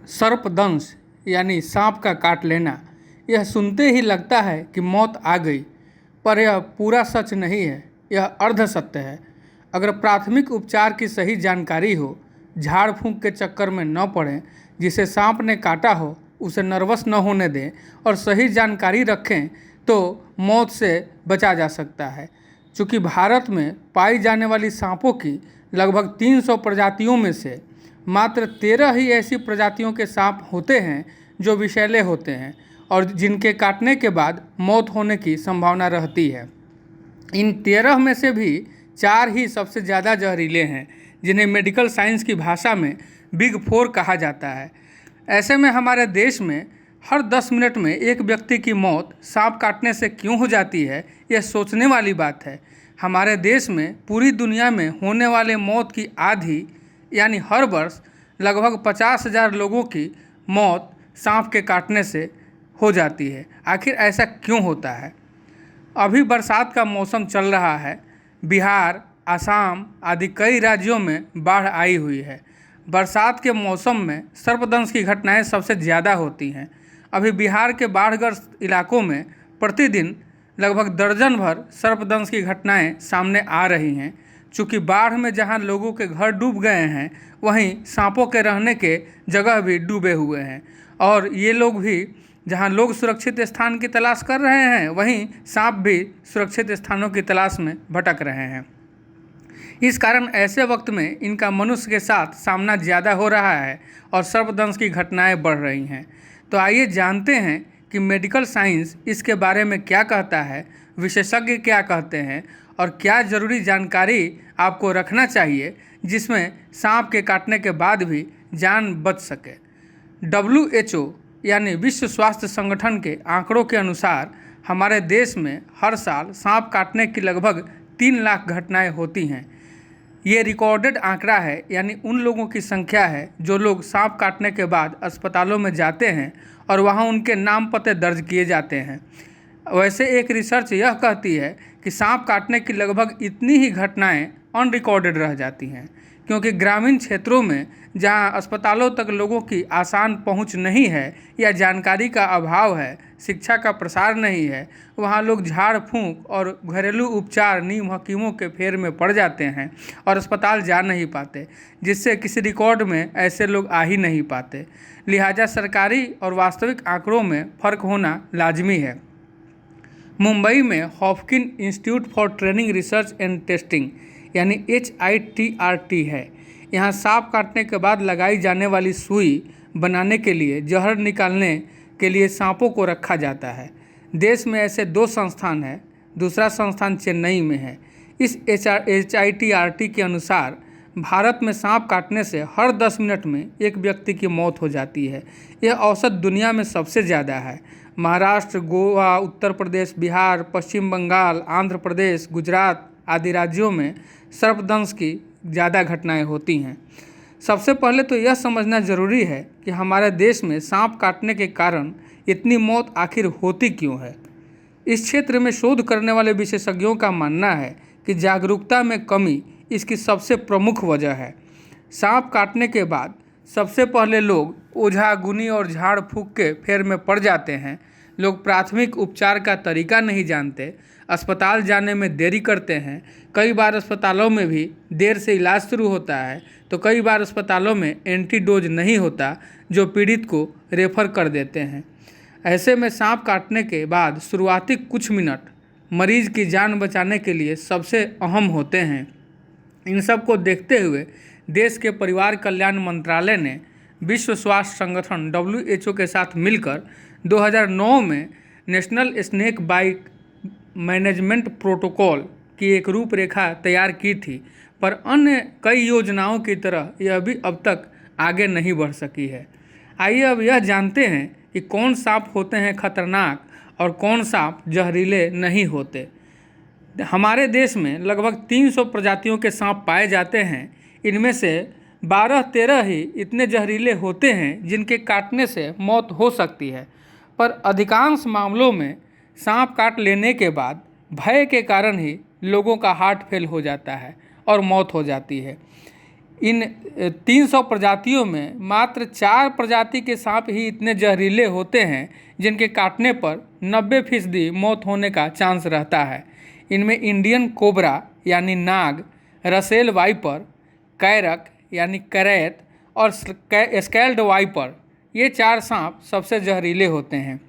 सर्पदंश यानी सांप का काट लेना, यह सुनते ही लगता है कि मौत आ गई, पर यह पूरा सच नहीं है, यह अर्ध सत्य है। अगर प्राथमिक उपचार की सही जानकारी हो, झाड़ फूंक के चक्कर में न पड़ें, जिसे सांप ने काटा हो उसे नर्वस न होने दें और सही जानकारी रखें तो मौत से बचा जा सकता है। चूँकि भारत में पाई जाने वाली सांपों की लगभग 300 प्रजातियों में से मात्र 13 ही ऐसी प्रजातियों के सांप होते हैं जो विषैले होते हैं और जिनके काटने के बाद मौत होने की संभावना रहती है। इन 13 में से भी 4 ही सबसे ज़्यादा जहरीले हैं, जिन्हें मेडिकल साइंस की भाषा में बिग 4 कहा जाता है। ऐसे में हमारे देश में हर 10 मिनट में एक व्यक्ति की मौत सांप काटने से क्यों हो जाती है, यह सोचने वाली बात है। हमारे देश में पूरी दुनिया में होने वाले मौत की आधी यानी हर वर्ष लगभग 50,000 लोगों की मौत सांप के काटने से हो जाती है। आखिर ऐसा क्यों होता है? अभी बरसात का मौसम चल रहा है। बिहार, असम आदि कई राज्यों में बाढ़ आई हुई है। बरसात के मौसम में सर्पदंश की घटनाएं सबसे ज़्यादा होती हैं। अभी बिहार के बाढ़ग्रस्त इलाकों में प्रतिदिन लगभग दर्जन भर सर्पदंश की घटनाएं सामने आ रही हैं। चूँकि बाढ़ में जहां लोगों के घर डूब गए हैं, वहीं सांपों के रहने के जगह भी डूबे हुए हैं और ये लोग भी जहां लोग सुरक्षित स्थान की तलाश कर रहे हैं, वहीं सांप भी सुरक्षित स्थानों की तलाश में भटक रहे हैं। इस कारण ऐसे वक्त में इनका मनुष्य के साथ सामना ज़्यादा हो रहा है और सर्पदंश की घटनाएं बढ़ रही हैं। तो आइए जानते हैं कि मेडिकल साइंस इसके बारे में क्या कहता है, विशेषज्ञ क्या कहते हैं और क्या ज़रूरी जानकारी आपको रखना चाहिए जिसमें सांप के काटने के बाद भी जान बच सके। WHO यानी विश्व स्वास्थ्य संगठन के आंकड़ों के अनुसार हमारे देश में हर साल सांप काटने की लगभग 3 लाख घटनाएं होती हैं। ये रिकॉर्डेड आंकड़ा है, यानी उन लोगों की संख्या है जो लोग सांप काटने के बाद अस्पतालों में जाते हैं और वहां उनके नाम पते दर्ज किए जाते हैं। वैसे एक रिसर्च यह कहती है कि सांप काटने की लगभग इतनी ही घटनाएं अनरिकॉर्डेड रह जाती हैं, क्योंकि ग्रामीण क्षेत्रों में जहां अस्पतालों तक लोगों की आसान पहुंच नहीं है या जानकारी का अभाव है, शिक्षा का प्रसार नहीं है, वहां लोग झाड़ फूंक और घरेलू उपचार नीम हकीमों के फेर में पड़ जाते हैं और अस्पताल जा नहीं पाते, जिससे किसी रिकॉर्ड में ऐसे लोग आ ही नहीं पाते। लिहाजा सरकारी और वास्तविक आंकड़ों में फ़र्क होना लाजमी है। मुंबई में Hopkin institute for training research and testing यानी HITRT है। यहाँ सांप काटने के बाद लगाई जाने वाली सुई बनाने के लिए जहर निकालने के लिए सांपों को रखा जाता है। देश में ऐसे 2 संस्थान हैं, दूसरा संस्थान चेन्नई में है। इस HITRT के अनुसार भारत में सांप काटने से हर 10 मिनट में एक व्यक्ति की मौत हो जाती है। यह औसत दुनिया में सबसे ज़्यादा है। महाराष्ट्र, गोवा, उत्तर प्रदेश, बिहार, पश्चिम बंगाल, आंध्र प्रदेश, गुजरात आदि राज्यों में सर्पदंश की ज़्यादा घटनाएं होती हैं। सबसे पहले तो यह समझना ज़रूरी है कि हमारे देश में सांप काटने के कारण इतनी मौत आखिर होती क्यों है। इस क्षेत्र में शोध करने वाले विशेषज्ञों का मानना है कि जागरूकता में कमी इसकी सबसे प्रमुख वजह है। सांप काटने के बाद सबसे पहले लोग ओझा गुनी और झाड़ फूंक के फेर में पड़ जाते हैं। लोग प्राथमिक उपचार का तरीका नहीं जानते, अस्पताल जाने में देरी करते हैं। कई बार अस्पतालों में भी देर से इलाज शुरू होता है, तो कई बार अस्पतालों में एंटीडोज नहीं होता जो पीड़ित को रेफर कर देते हैं। ऐसे में सांप काटने के बाद शुरुआती कुछ मिनट मरीज की जान बचाने के लिए सबसे अहम होते हैं। इन सब को देखते हुए देश के परिवार कल्याण मंत्रालय ने विश्व स्वास्थ्य संगठन WHO के साथ मिलकर 2009 में national snake bite management protocol की एक रूपरेखा तैयार की थी, पर अन्य कई योजनाओं की तरह यह भी अब तक आगे नहीं बढ़ सकी है। आइए अब यह जानते हैं कि कौन सांप होते हैं खतरनाक और कौन सांप जहरीले नहीं होते। हमारे देश में लगभग 300 प्रजातियों के सांप पाए जाते हैं। इनमें से 12-13 ही इतने जहरीले होते हैं जिनके काटने से मौत हो सकती है, पर अधिकांश मामलों में सांप काट लेने के बाद भय के कारण ही लोगों का हार्ट फेल हो जाता है और मौत हो जाती है। इन 300 प्रजातियों में मात्र 4 प्रजाति के सांप ही इतने जहरीले होते हैं जिनके काटने पर 90% मौत होने का चांस रहता है। इनमें इंडियन कोबरा यानी नाग, रसेल वाइपर, कैरक यानी करैत और स्कैल्ड वाइपर, ये 4 सांप सबसे जहरीले होते हैं।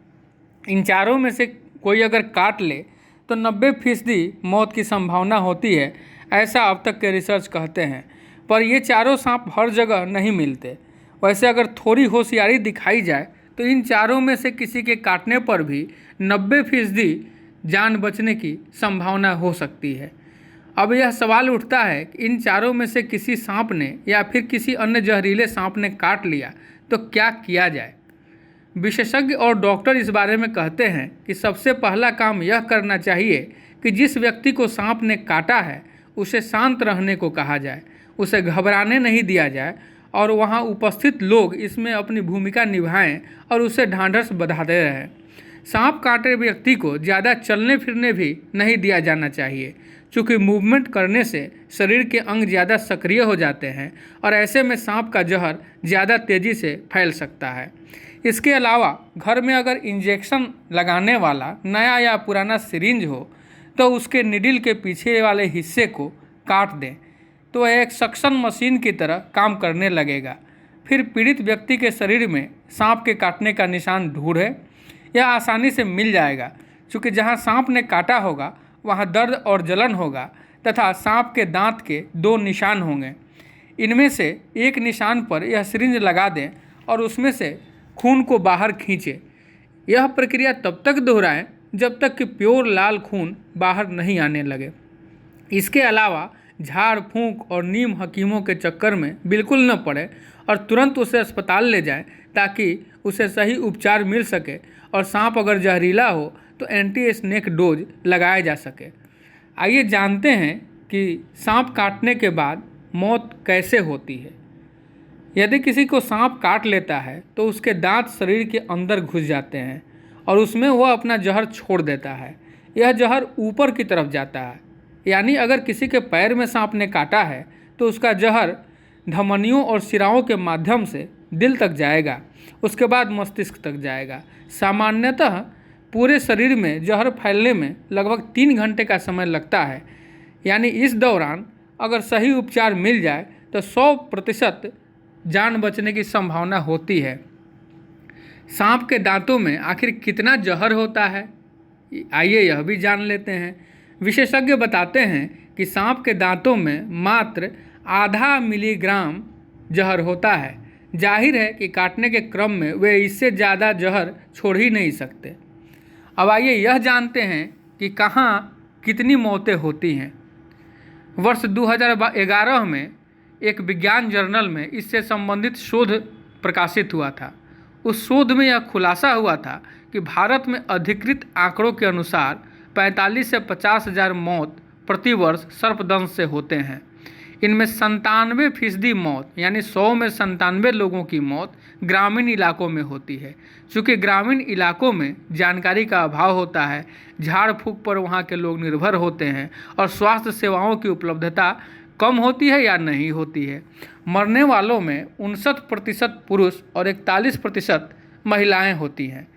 इन चारों में से कोई अगर काट ले तो 90% मौत की संभावना होती है, ऐसा अब तक के रिसर्च कहते हैं। पर ये चारों सांप हर जगह नहीं मिलते। वैसे अगर थोड़ी होशियारी दिखाई जाए तो इन चारों में से किसी के काटने पर भी 90% जान बचने की संभावना हो सकती है। अब यह सवाल उठता है कि इन चारों में से किसी सांप ने या फिर किसी अन्य जहरीले सांप ने काट लिया तो क्या किया जाए। विशेषज्ञ और डॉक्टर इस बारे में कहते हैं कि सबसे पहला काम यह करना चाहिए कि जिस व्यक्ति को सांप ने काटा है उसे शांत रहने को कहा जाए, उसे घबराने नहीं दिया जाए और वहां उपस्थित लोग इसमें अपनी भूमिका निभाएं और उसे ढांढस बंधाते रहें। सांप काटे व्यक्ति को ज़्यादा चलने फिरने भी नहीं दिया जाना चाहिए, क्योंकि मूवमेंट करने से शरीर के अंग ज़्यादा सक्रिय हो जाते हैं और ऐसे में सांप का जहर ज़्यादा तेज़ी से फैल सकता है। इसके अलावा घर में अगर इंजेक्शन लगाने वाला नया या पुराना सिरिंज हो तो उसके निडिल के पीछे वाले हिस्से को काट दें तो वह एक सक्शन मशीन की तरह काम करने लगेगा। फिर पीड़ित व्यक्ति के शरीर में सांप के काटने का निशान ढूंढें, यह आसानी से मिल जाएगा, क्योंकि जहां सांप ने काटा होगा वहां दर्द और जलन होगा तथा सांप के दांत के 2 निशान होंगे। इनमें से एक निशान पर यह सिरिंज लगा दें और उसमें से खून को बाहर खींचें। यह प्रक्रिया तब तक दोहराएं जब तक कि प्योर लाल खून बाहर नहीं आने लगे। इसके अलावा झाड़ फूंक और नीम हकीमों के चक्कर में बिल्कुल न पड़े और तुरंत उसे अस्पताल ले जाएं ताकि उसे सही उपचार मिल सके और सांप अगर जहरीला हो तो एंटी स्नेक डोज लगाया जा सके। आइए जानते हैं कि सांप काटने के बाद मौत कैसे होती है। यदि किसी को सांप काट लेता है तो उसके दांत शरीर के अंदर घुस जाते हैं और उसमें वह अपना जहर छोड़ देता है। यह जहर ऊपर की तरफ जाता है, यानी अगर किसी के पैर में सांप ने काटा है तो उसका जहर धमनियों और शिराओं के माध्यम से दिल तक जाएगा, उसके बाद मस्तिष्क तक जाएगा। सामान्यतः पूरे शरीर में जहर फैलने में लगभग 3 घंटे का समय लगता है, यानी इस दौरान अगर सही उपचार मिल जाए तो 100% जान बचने की संभावना होती है। सांप के दांतों में आखिर कितना जहर होता है, आइए यह भी जान लेते हैं। विशेषज्ञ बताते हैं कि सांप के दांतों में मात्र आधा मिलीग्राम जहर होता है। जाहिर है कि काटने के क्रम में वे इससे ज़्यादा जहर छोड़ ही नहीं सकते। अब आइए यह जानते हैं कि कहाँ कितनी मौतें होती हैं। वर्ष 2011 में एक विज्ञान जर्नल में इससे संबंधित शोध प्रकाशित हुआ था। उस शोध में यह खुलासा हुआ था कि भारत में अधिकृत आंकड़ों के अनुसार 45 से 50 हज़ार मौत प्रतिवर्ष सर्पदंश से होते हैं। इनमें 97% मौत, यानी 100 में 97 लोगों की मौत ग्रामीण इलाकों में होती है। चूँकि ग्रामीण इलाकों में जानकारी का अभाव होता है, झाड़ फूँक पर वहाँ के लोग निर्भर होते हैं और स्वास्थ्य सेवाओं की उपलब्धता कम होती है या नहीं होती है। मरने वालों में 59% पुरुष और 41% महिलाएं होती हैं।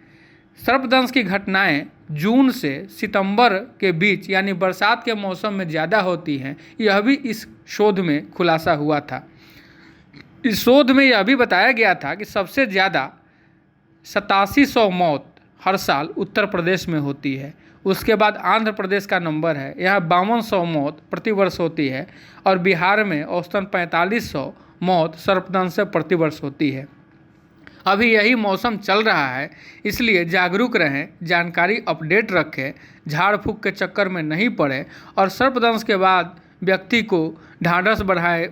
सर्पदंश की घटनाएं जून से सितंबर के बीच यानी बरसात के मौसम में ज़्यादा होती हैं, यह भी इस शोध में खुलासा हुआ था। इस शोध में यह भी बताया गया था कि सबसे ज़्यादा 8700 मौत हर साल उत्तर प्रदेश में होती है। उसके बाद आंध्र प्रदेश का नंबर है, यहाँ 5200 मौत प्रतिवर्ष होती है और बिहार में औसतन 4500 मौत सर्पदंश से प्रतिवर्ष होती है। अभी यही मौसम चल रहा है, इसलिए जागरूक रहें, जानकारी अपडेट रखें, झाड़ फूँक के चक्कर में नहीं पड़े और सर्पदंश के बाद व्यक्ति को ढांढस बढ़ाएं,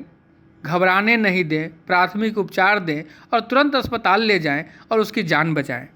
घबराने नहीं दें, प्राथमिक उपचार दें और तुरंत अस्पताल ले जाएं और उसकी जान बचाएं।